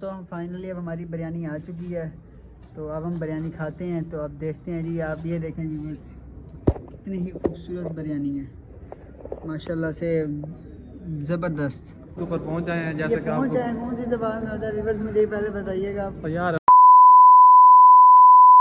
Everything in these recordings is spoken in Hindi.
तो हम फाइनली अब हमारी बिरयानी आ चुकी है, तो अब हम बिरयानी खाते हैं। तो अब देखते हैं जी, आप ये देखें व्यूअर्स, कितनी ही खूबसूरत बिरयानी है माशाल्लाह से, ज़बरदस्त। ऊपर पहुंच आए हैं, ये जैसे कि पहुंच आपको आए कौन सी ज़बान में होता है व्यूअर्स, मुझे पहले बताइएगा आप। यार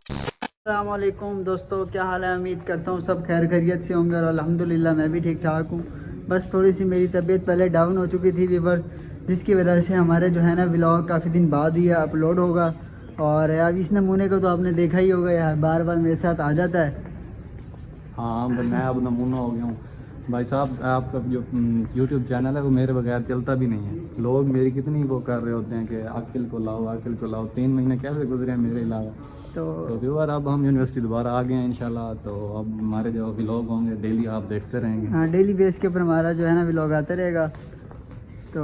अस्सलाम वालेकुम दोस्तों, क्या हाल है? उम्मीद करता हूँ सब खैर खैरियत से होंगे और अल्हम्दुलिल्लाह मैं भी ठीक ठाक हूँ। बस थोड़ी सी मेरी तबीयत पहले डाउन हो चुकी थी व्यूअर्स, जिसकी वजह से हमारे जो है ना व्लॉग काफ़ी दिन बाद ही अपलोड होगा। और अब इस नमूने को तो आपने देखा ही होगा यार, बार बार मेरे साथ आ जाता है। हाँ, मैं अब नमूना हो गया हूँ भाई साहब। आपका जो यूट्यूब चैनल है वो मेरे बगैर चलता भी नहीं है। लोग मेरी कितनी वो कर रहे होते हैं कि अकिल को लाओ, अकिल को लाओ। 3 महीने कैसे गुजरे हैं मेरे अलावा। तो व्यूअर अब हम यूनिवर्सिटी दोबारा आ गए हैं इंशाल्लाह। तो अब हमारे जो व्लॉग होंगे डेली आप देखते रहेंगे। हाँ, डेली बेस के ऊपर हमारा जो है ना व्लॉग आता रहेगा। तो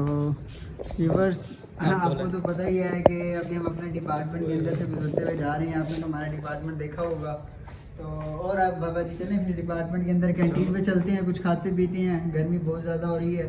व्यूअर्स आपको तो पता ही है कि अभी हम अपने डिपार्टमेंट के अंदर से गुजरते हुए जा रहे हैं। आपने तो हमारा डिपार्टमेंट देखा होगा। तो और आप बाबा जी चलें फिर डिपार्टमेंट के अंदर कैंटीन पे चलते हैं, कुछ खाते पीते हैं। गर्मी बहुत ज़्यादा हो रही है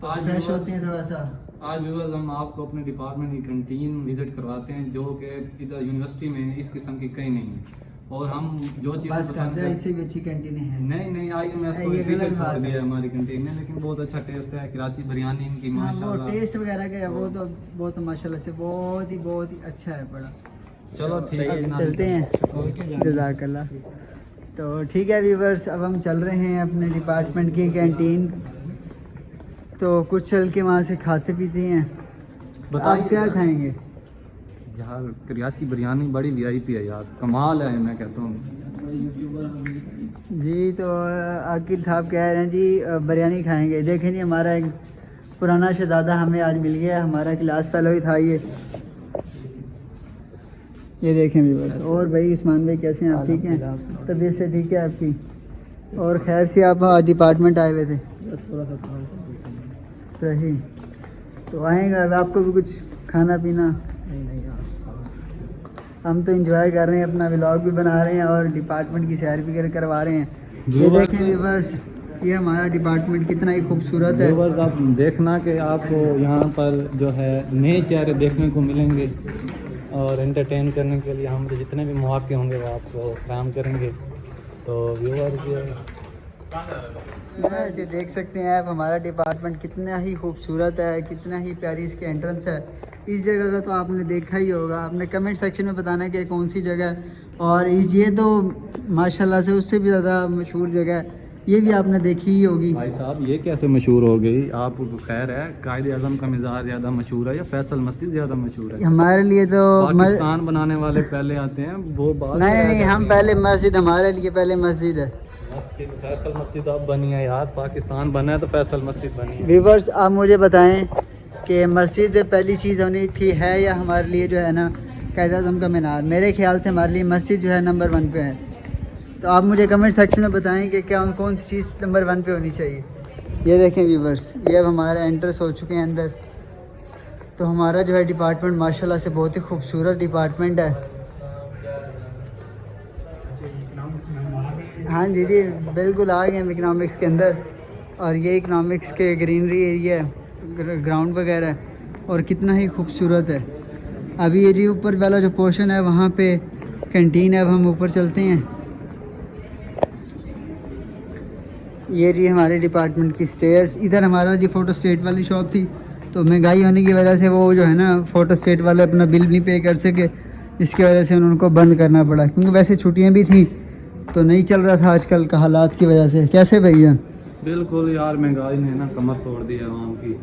तो आज फ्रेश होते हैं थोड़ा सा। आज व्यूअर्स हम आपको अपने डिपार्टमेंट की कैंटीन विजिट करवाते हैं, जो कि इधर यूनिवर्सिटी में इस किस्म की कहीं नहीं है। और हम जो चीज़ बस करते हैं, इससे भी अच्छी कैंटीनें हैं। नहीं आई मैं ये गलत बात है। हमारी कैंटीन में, लेकिन बहुत अच्छा टेस्ट है। कराची बिरयानी इनकी हाँ, वो माशाल्लाह। टेस्ट वगैरह का वो तो माशाल्लाह से बहुत ही अच्छा है बड़ा। चलो ठीक है, अब चलते हैं, जज़ाकल्लाह। तो ठीक है व्यूवर्स, अब हम चल रहे हैं अपने डिपार्टमेंट की कैंटीन। तो कुछ चल के वहाँ से खाते पीते हैं। आप क्या खाएंगे? यार कराची बिरयानी बड़ी वीआईपी है यार, कमाल है मैं कहता हूँ जी। तो आकिब साहब कह रहे हैं जी बिरयानी खाएंगे। देखें जी, हमारा एक पुराना शहजादा हमें आज मिल गया, हमारा क्लास फेलो ही था ये देखें व्यूअर्स। और भाई उस्मान भाई कैसे हैं आप? ठीक हैं? तबीयत से ठीक है आपकी? और खैर से आप आज डिपार्टमेंट आए हुए थे? थोड़ा सा सही। तो आएगा आपको भी कुछ खाना पीना? नहीं हम तो एंजॉय कर रहे हैं, अपना व्लॉग भी बना रहे हैं और डिपार्टमेंट की सैर भी करवा रहे हैं। ये देखें व्यूअर्स, ये हमारा डिपार्टमेंट कितना ही खूबसूरत है। व्यूअर्स आप देखना कि आपको यहाँ पर जो है नए चेहरे देखने को मिलेंगे और एंटरटेन करने के लिए हम जितने भी मौके होंगे वो आपको फराहम करेंगे। तो व्यूअर्स ये देख सकते हैं आप, हमारा डिपार्टमेंट कितना ही खूबसूरत है, कितना ही प्यारी इसकी एंट्रेंस है। इस जगह का तो आपने देखा ही होगा, आपने कमेंट सेक्शन में बताना है कि कौन सी जगह है। और ये तो माशाल्लाह से उससे भी ज़्यादा मशहूर जगह है, ये भी आपने देखी ही होगी। भाई साहब ये कैसे मशहूर हो गई? आप खैर है, कायदे आज़म का मज़ार ज़्यादा मशहूर है या फैसल मस्जिद ज़्यादा मशहूर है? हमारे लिए तो पाकिस्तान बनाने वाले पहले आते हैं वो बात। नहीं, हम पहले मस्जिद, हमारे लिए पहले मस्जिद है। फैसल मस्जिद अब बनी है यार, पाकिस्तान बना है तो फैसल मस्जिद बनी है। व्यूअर्स आप मुझे बताएं कि मस्जिद पहली चीज़ होनी थी है या हमारे लिए जो है ना कायदे आज़म का मीनार? मेरे ख्याल से हमारे लिए मस्जिद जो है नंबर 1 पे है। तो आप मुझे कमेंट सेक्शन में बताएं कि क्या कौन सी चीज़ नंबर 1 पे होनी चाहिए। ये देखें व्यूअर्स, ये अब हमारा एंट्रेंस हो चुके हैं अंदर। तो हमारा जो है डिपार्टमेंट माशाल्लाह से बहुत ही खूबसूरत डिपार्टमेंट है। हाँ जी बिल्कुल आ गए हम इकनॉमिक्स के अंदर। और ये इकनॉमिक्स के ग्रीनरी एरिया है, ग्राउंड वगैरह है, और कितना ही खूबसूरत है। अभी ये जी ऊपर वाला जो पोर्शन है वहाँ पे कैंटीन है। अब हम ऊपर चलते हैं। ये जी हमारे डिपार्टमेंट की स्टेयर्स। इधर हमारा जी फ़ोटो स्टेट वाली शॉप थी, तो महंगाई होने की वजह से वो जो है ना फ़ोटो स्टेट वाले अपना बिल नहीं पे कर सके, इसकी वजह से उनको बंद करना पड़ा। क्योंकि वैसे छुट्टियाँ भी थी तो नहीं चल रहा था आजकल का हालात की वजह से। कैसे भैया? बिल्कुल यार, महंगाई ने ना कमर तोड़ दी है आवाम की।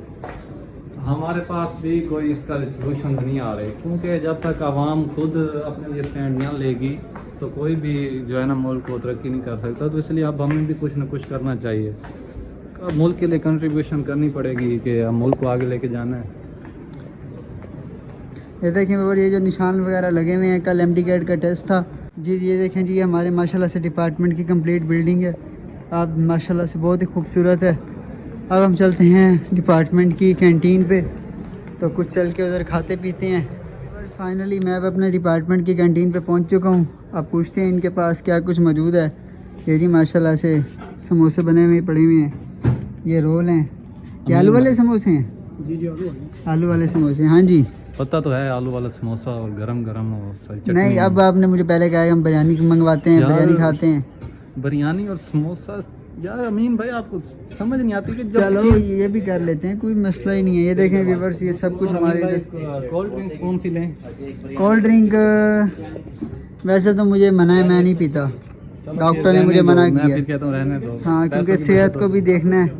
हमारे पास भी कोई इसका सोल्यूशन नहीं आ रहे, क्योंकि जब तक आवाम खुद अपने लिए स्टैंड ना लेगी तो कोई भी जो है ना मुल्क को तरक्की नहीं कर सकता। तो इसलिए अब हमें भी कुछ ना कुछ करना चाहिए, मुल्क के लिए कंट्रीब्यूशन करनी पड़ेगी कि मुल्क को आगे लेके जाना है। ये देखें और ये जो निशान वगैरह लगे हुए हैं, कल MD-CAT का टेस्ट था जी। ये देखें जी, हमारे माशाल्लाह से डिपार्टमेंट की कंप्लीट बिल्डिंग है। आप माशाल्लाह से बहुत ही खूबसूरत है। अब हम चलते हैं डिपार्टमेंट की कैंटीन पे, तो कुछ चल के उधर खाते पीते हैं। बस फाइनली मैं अब अपने डिपार्टमेंट की कैंटीन पे पहुंच चुका हूं। अब पूछते हैं इनके पास क्या कुछ मौजूद है। ये जी माशाल्लाह से समोसे बने हुए पड़े हुए हैं, ये रोल हैं, ये आलू वाले समोसे हैं। जी आलू वाले समोसे, हाँ जी। पता तो है, आलू वाला समोसा और गरम गरम और सारी चटनी। नहीं, अब आपने मुझे पहले कहा कि हम बिरयानी मंगवाते हैं, यार, बिरयानी खाते हैं। बिरयानी और समोसा यार अमीन भाई आपको समझ नहीं आती कि जब चलो ये भी कर लेते हैं, कोई मसला ही नहीं है। ये देखें व्यूवर्स, ये सब कुछ हमारे इधर। कोल्ड ड्रिंक्स कौन सी लें? कोल्ड ड्रिंक वैसे तो मुझे मना है, मैं नहीं पीता। डॉक्टर ने मुझे मना किया। फिर कहता हूँ रहने दो। हाँ, क्योंकि सेहत को भी देखना है,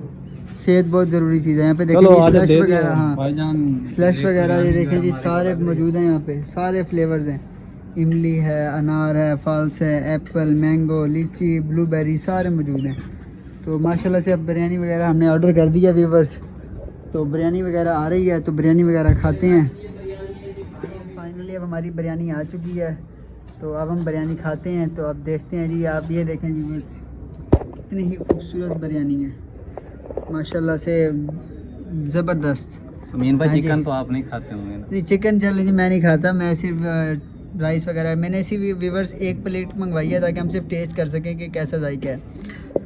सेहत बहुत ज़रूरी चीज़ है। यहाँ पे चलो, देखें आजा स्लश दे वगैरह, दिया हाँ भाईजान, स्लश वगैरह ये देखें जी, हमारे सारे पास। मौजूद हैं यहाँ पे, सारे फ्लेवर्स हैं। इमली है, अनार है, फाल्स है, एप्पल, मैंगो, लीची, ब्लूबेरी, सारे मौजूद हैं। तो माशाल्लाह से अब बिरयानी वगैरह हमने ऑर्डर कर दिया व्यूवर्स, तो बिरयानी वगैरह आ रही है, तो बिरयानी वगैरह खाते हैं। फाइनली अब हमारी बिरयानी आ चुकी है, तो अब हम बिरयानी खाते हैं। तो अब देखते हैं जी, आप ये देखें व्यूवर्स, इतनी ही खूबसूरत बिरयानी है माशाल्लाह से, ज़बरदस्त। अमीन भाई हाँ जी। चिकन तो आप नहीं खाते होंगे ना? नहीं, चिकन चल जी मैं नहीं खाता, मैं सिर्फ राइस वगैरह। मैंने इसी व्यूवर्स एक प्लेट मंगवाई है ताकि हम सिर्फ टेस्ट कर सकें कि कैसा जायका है।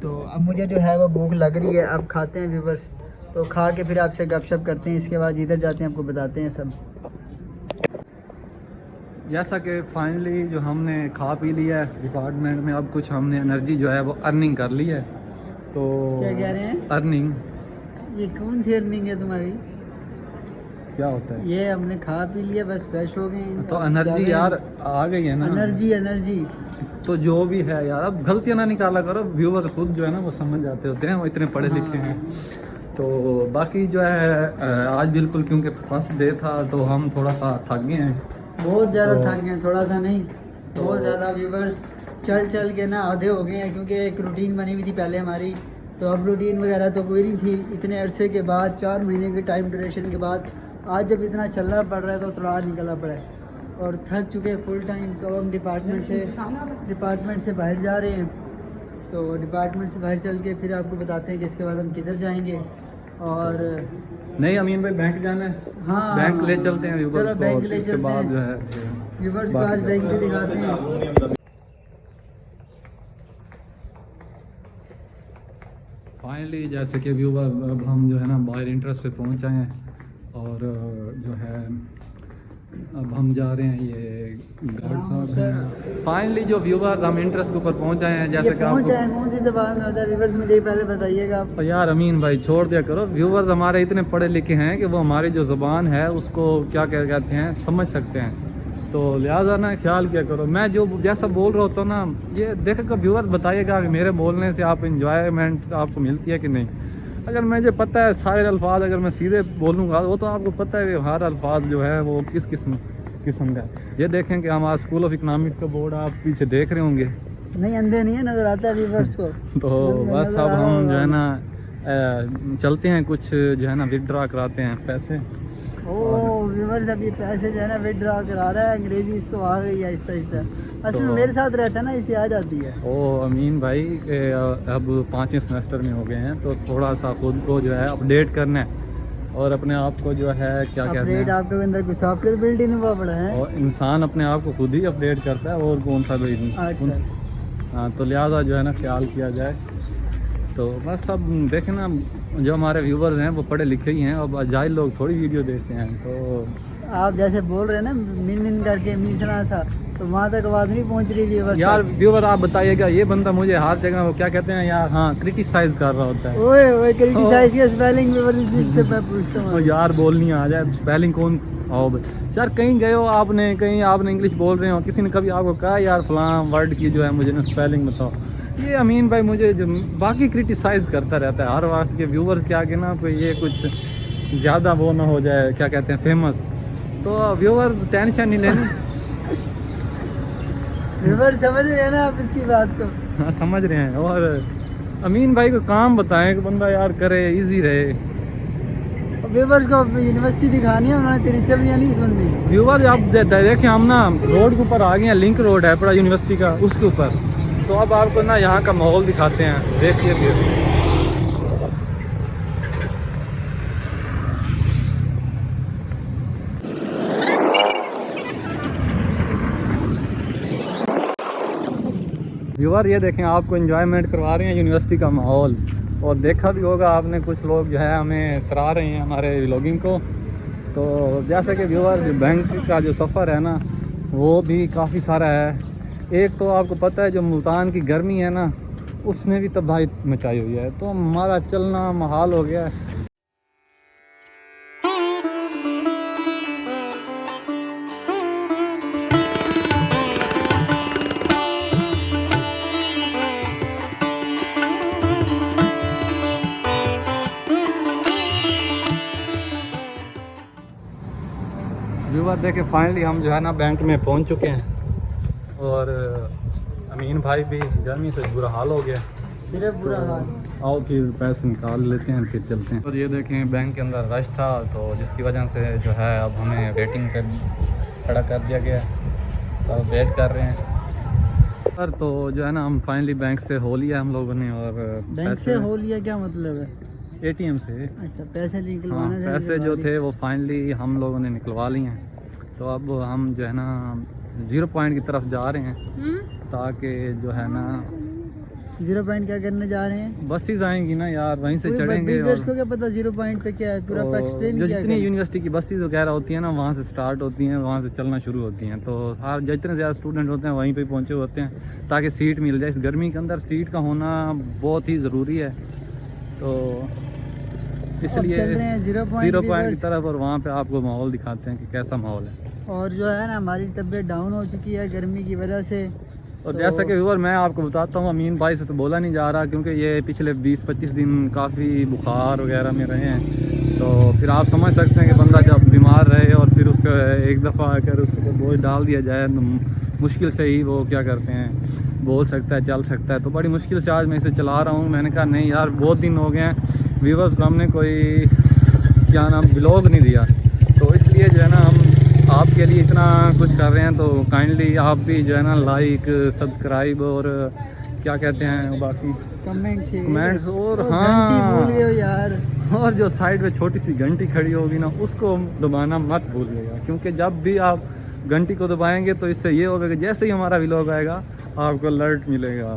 तो अब मुझे जो है वो भूख लग रही है, अब खाते हैं व्यूवर्स। तो खा के फिर आपसे गपशप करते हैं, इसके बाद इधर जाते हैं, आपको बताते हैं सब। जैसा कि फाइनली जो हमने खा पी लिया है डिपार्टमेंट में, अब कुछ हमने एनर्जी जो है वो अर्निंग कर ली है। तो क्या कह रहे हैं? अर्निंग ये कौन सी अर्निंग है तुम्हारी? क्या होता है? ये हमने खा पी लिया, बस फ्रेश हो गए। तो एनर्जी यार आ गई है ना। एनर्जी एनर्जी तो जो भी है यार, अब गलतियाँ ना निकाला करो, व्यूवर खुद जो है ना वो समझ जाते होते हैं, वो इतने पढ़े लिखे हैं। तो बाकी जो है आज बिल्कुल क्योंकि फर्स्ट डे था तो हम थोड़ा सा थक गए हैं, बहुत ज़्यादा तो- थक गए, थोड़ा सा नहीं, बहुत ज़्यादा व्यूवर्स। चल चल के ना आधे हो गए हैं, क्योंकि एक रूटीन बनी हुई थी पहले हमारी, तो अब रूटीन वगैरह तो कोई नहीं थी। इतने अरसे के बाद, 4 महीने के टाइम ड्यूरेशन के बाद आज जब इतना चलना पड़ रहा है तो थोड़ा निकलना पड़ा है, और थक चुके हैं फुल टाइम। तो हम डिपार्टमेंट से बाहर जा रहे हैं, तो डिपार्टमेंट से बाहर चल के फिर आपको बताते हैं कि इसके बाद हम किधर जाएंगे। और नहीं अमीन भाई बैंक जाना है, हाँ, बैंक ले चलते हैं व्यूवर्स चलो को, बैंक और ले इसके चलते बाद हैं। जो है व्यूवर्स को बाकी आज बैंक पे दिखाते हैं। फाइनली जैसे कि व्यूवर अब हम जो है ना बाहर इंटरेस्ट पे पहुंच आए हैं, और जो है अब हम जा रहे हैं, ये गार्ड साहब हैं। फाइनली जो व्यूवर हम इंटरेस्ट के ऊपर पहुंच आए हैं, ये जैसे कि पहुंच आपको जाए कौन सी ज़बान में होता है व्यूवर्स, मुझे पहले बताइएगा आप। तो यार अमीन भाई छोड़ दिया करो, व्यूवर्स हमारे इतने पढ़े लिखे हैं कि वो हमारी जो ज़बान है उसको क्या कहते हैं समझ सकते हैं, तो लिहाजा ना ख्याल किया करो। मैं जो जैसा बोल रहा होता हूँ ना, ये देखकर व्यूवर्स बताइएगा कि मेरे बोलने से आप इंजॉयमेंट आपको मिलती है कि नहीं। अगर मुझे पता है सारे अल्फाज अगर मैं सीधे बोलूँगा, वो तो आपको पता है कि हर अल्फाज जो है वो किस किस्म का है। ये देखें कि हमारा स्कूल ऑफ इकनॉमिक्स का बोर्ड आप पीछे देख रहे होंगे, नहीं अंधे नहीं है, नज़र आता है व्यूवर्स को। तो बस अब हम जो है ना चलते हैं, कुछ जो है ना विड्रॉ कराते हैं पैसे। ओ व्यूवर्स, अभी पैसे जो है ना विड्रॉ करा रहा है, अंग्रेजी इसको आ गई है आहिस्ता आहिस्ता। असल में तो- मेरे साथ रहता है ना, इसे आ जाती है। ओ अमीन भाई अब 5वें सेमेस्टर में हो गए हैं, तो थोड़ा सा खुद को जो है अपडेट करना है, और अपने आप को जो है क्या कहते अपडेट हैं, आपके अंदर कोई सॉफ्टवेयर बिल्ड इन हुआ पड़ा है? और इंसान अपने आप को खुद ही अपडेट करता है, और कौन सा भी अच्छा हाँ, तो लिहाजा जो है ना ख्याल किया जाए। तो बस अब देखें ना, जो हमारे व्यूवर्स हैं वो पढ़े लिखे ही हैं, अब अजाइल लोग थोड़ी वीडियो देखते हैं। तो आप जैसे बोल रहे हैं ना मिन मिन करके मिसना सा, तो वहाँ तक आवाज़ नहीं पहुँच रही व्यूवर्स यार व्यूवर आप बताइएगा, ये बंदा मुझे हर जगह वो क्या कहते हैं यार, हाँ क्रिटिसाइज कर रहा होता है। ओए ओए, क्रिटिसाइज के स्पेलिंग व्यूवर्स से मैं पूछता तो हूँ। यार बोलनी आ जाए, स्पेलिंग कौन आओ यार, कहीं गए हो आपने, कहीं आपने इंग्लिश बोल रहे हो, किसी ने कभी आपको कहा यार फलां वर्ड की जो है मुझे ना स्पेलिंग बताओ। ये अमीन भाई मुझे जो बाकी क्रिटिसाइज करता रहता है हर वक्त के व्यूवर्स के आगे ना, कोई ये कुछ ज़्यादा वो ना हो जाए, क्या कहते हैं फेमस। तो व्यूवर्स टेंशन नहीं लेनी। व्यूवर्स समझ रहे हैं ना आप इसकी बात को? हाँ समझ रहे हैं, और अमीन भाई को काम बताएं कि बंदा यार करे, इजी रहे। व्यूवर्स को यूनिवर्सिटी दिखानी है, उन्होंने तेरी चलियाँ नहीं सुननी। व्यूवर आप देखें, हम ना रोड के ऊपर आ गए हैं, लिंक रोड है पूरा यूनिवर्सिटी का, उसके ऊपर। तो अब आपको ना यहाँ का माहौल दिखाते हैं, देखिए फिर। व्यूवर ये देखें, आपको एंजॉयमेंट करवा रहे हैं यूनिवर्सिटी का माहौल, और देखा भी होगा आपने कुछ लोग जो है हमें सराह रहे हैं हमारे व्लॉगिंग को। तो जैसे कि व्यूअर बैंक का जो सफ़र है ना वो भी काफ़ी सारा है। एक तो आपको पता है जो मुल्तान की गर्मी है ना उसने भी तबाही मचाई हुई है, तो हमारा चलना महाल हो गया है। व्यूअर देखे फाइनली हम जो है ना बैंक में पहुंच चुके हैं और अमीन भाई भी गर्मी से बुरा हाल हो गया, सिर्फ बुरा हाल। आओ फिर पैसे निकाल लेते हैं फिर चलते हैं। और ये देखें बैंक के अंदर रश था तो जिसकी वजह से जो है अब हमें वेटिंग कर खड़ा कर दिया गया, तो अब वेट कर रहे हैं। सर तो जो है ना हम फाइनली बैंक से हो लिया हम लोगों ने। और बैंक से हो लिया क्या मतलब है? ATM से। अच्छा, पैसे निकलवाने थे, पैसे जो थे वो फाइनली हम लोगों ने निकलवा लिए हैं। तो अब हम जो है ना 0 पॉइंट की तरफ जा रहे हैं ताकि जो है ना 0 पॉइंट क्या करने जा रहे हैं? बसेज आएंगी ना यार, वहीं से चढ़ेंगे। और को क्या पता 0 पॉइंट पे क्या है, पूरा एक्सप्लेन जो किया जितनी यूनिवर्सिटी की बसेज वगैरह होती हैं ना वहाँ से स्टार्ट होती हैं, वहाँ से चलना शुरू होती हैं। तो हर जितने ज़्यादा स्टूडेंट होते हैं वहीं पे पहुँचे होते हैं ताकि सीट मिल जाए। इस गर्मी के अंदर सीट का होना बहुत ही ज़रूरी है, तो इसलिए 0 पॉइंट की तरफ और वहाँ पे आपको माहौल दिखाते हैं कि कैसा माहौल है। और जो है ना हमारी तबीयत डाउन हो चुकी है गर्मी की वजह से। और जैसा कि व्यूअर मैं आपको बताता हूँ, अमीन भाई से तो बोला नहीं जा रहा क्योंकि ये पिछले 20-25 दिन काफ़ी बुखार वगैरह में रहे हैं। तो फिर आप समझ सकते हैं कि बंदा जब बीमार रहे और फिर उसको एक दफ़ा आकर उसको बोझ डाल दिया जाए तो मुश्किल से ही वो क्या करते हैं बोल सकता है, चल सकता है। तो बड़ी मुश्किल से आज मैं इसे चला रहा हूँ। मैंने कहा नहीं यार बहुत दिन हो गए हैं, व्यूअर्स को हमने कोई क्या नाम ब्लॉग नहीं दिया, तो इसलिए जो है ना हम आपके लिए इतना कुछ कर रहे हैं। तो काइंडली आप भी जो है ना लाइक, सब्सक्राइब और क्या कहते हैं बाकी कमेंट्स और हाँ भूल गए यार। और जो साइड में छोटी सी घंटी खड़ी होगी ना उसको दबाना मत भूलिएगा, क्योंकि जब भी आप घंटी को दबाएंगे तो इससे ये होगा कि जैसे ही हमारा व्लॉग आएगा आपको अलर्ट मिलेगा।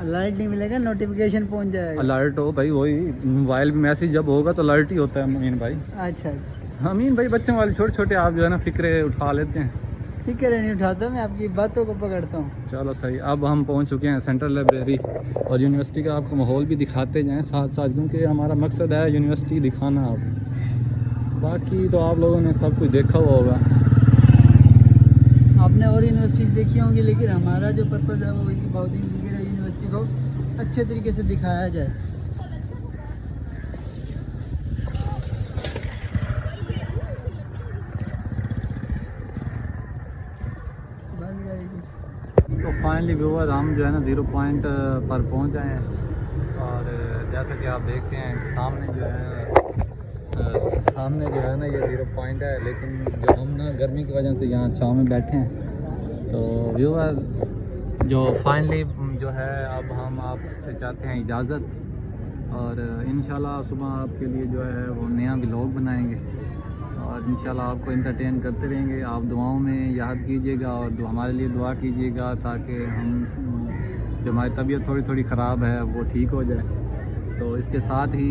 अलर्ट नहीं मिलेगा, नोटिफिकेशन पहुंच जाएगा। अलर्ट हो भाई, वही मोबाइल में मैसेज जब होगा तो अलर्ट ही होता है अमीन भाई। अच्छा अमीन भाई बच्चों वाले छोटे छोटे आप जो है ना फिक्रे उठा लेते हैं। फिक्र नहीं उठाता, मैं आपकी बातों को पकड़ता हूँ। चलो सही, अब हम पहुंच चुके हैं सेंट्रल लाइब्रेरी और यूनिवर्सिटी का आपको माहौल भी दिखाते जाएं साथ साथ, क्योंकि हमारा मकसद है यूनिवर्सिटी दिखाना। आप बाकी तो आप लोगों ने सब कुछ देखा हुआ होगा, आपने और यूनिवर्सिटीज़ देखी होंगी, लेकिन हमारा जो पर्पज़ है वो बहुत ही यूनिवर्सिटी को अच्छे तरीके से दिखाया जाए। तो फाइनली व्यूअर हम जो है ना 0 पॉइंट पर पहुंच गए हैं। और जैसा कि आप देखते हैं सामने जो है ना ये 0 पॉइंट है, लेकिन जो हम ना गर्मी की वजह से यहाँ छाँव में बैठे हैं। तो व्यूअर जो फाइनली जो है अब हम आपसे चाहते हैं इजाज़त, और इंशाल्लाह सुबह आपके लिए जो है वो नया व्लॉग बनाएंगे और इंशाल्लाह आपको एंटरटेन करते रहेंगे। आप दुआओं में याद कीजिएगा और हमारे लिए दुआ कीजिएगा ताकि हम जो हमारी तबीयत थोड़ी ख़राब है वो ठीक हो जाए। तो इसके साथ ही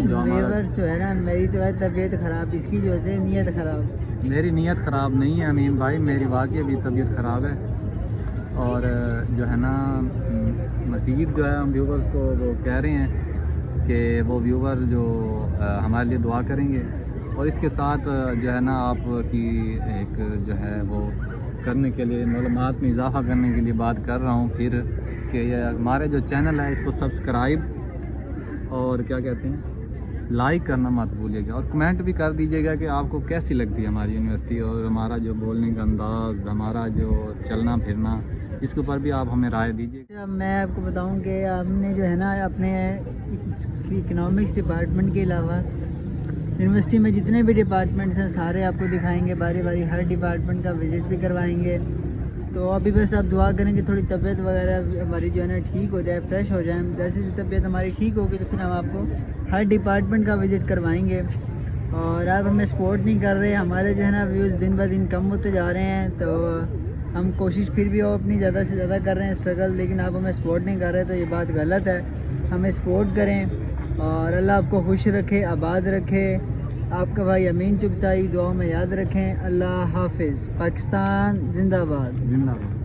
जो हमारा जो है ना मेरी तो है तबीयत ख़राब, इसकी जो है नीयत ख़राब। मेरी नीयत ख़राब नहीं है अमीन भाई, मेरी वाकई भी तबीयत ख़राब है। और जो है ना मज़ीद जो है हम व्यूवर्स को वो कह रहे हैं कि वो व्यूवर जो हमारे लिए दुआ करेंगे। और इसके साथ जो है ना आपकी एक जो है वो करने के लिए मालूमात में इजाफ़ा करने के लिए बात कर रहा हूँ फिर कि हमारे जो चैनल है इसको सब्सक्राइब और क्या कहते हैं लाइक करना मत भूलिएगा, और कमेंट भी कर दीजिएगा कि आपको कैसी लगती है हमारी यूनिवर्सिटी और हमारा जो बोलने का अंदाज़, हमारा जो चलना फिरना, इसके ऊपर भी आप हमें राय दीजिए। मैं आपको बताऊं कि हमने जो है ना अपने इकोनॉमिक्स डिपार्टमेंट के अलावा यूनिवर्सिटी में जितने भी डिपार्टमेंट्स हैं सारे आपको दिखाएंगे बारी बारी, हर डिपार्टमेंट का विज़िट भी करवाएंगे। तो अभी बस आप दुआ करेंगे थोड़ी तबीयत वगैरह हमारी जो है ना ठीक हो जाए, फ्रेश हो जाए। जैसे ही तबीयत हमारी ठीक होगी तो फिर हम आपको हर डिपार्टमेंट का विज़िट करवाएंगे। और आप हमें सपोर्ट नहीं कर रहे, हमारे जो है ना व्यूज़ दिन ब दिन कम होते जा रहे हैं। तो हम कोशिश फिर भी अपनी ज़्यादा से ज़्यादा कर रहे हैं स्ट्रगल, लेकिन आप हमें सपोर्ट नहीं कर रहे, तो ये बात गलत है। हमें सपोर्ट करें और अल्लाह आपको खुश रखे, आबाद रखे, आपका भाई अमीन चुगताई दुआ में याद रखें। अल्लाह हाफिज़। पाकिस्तान जिंदाबाद। जिंदाबाद।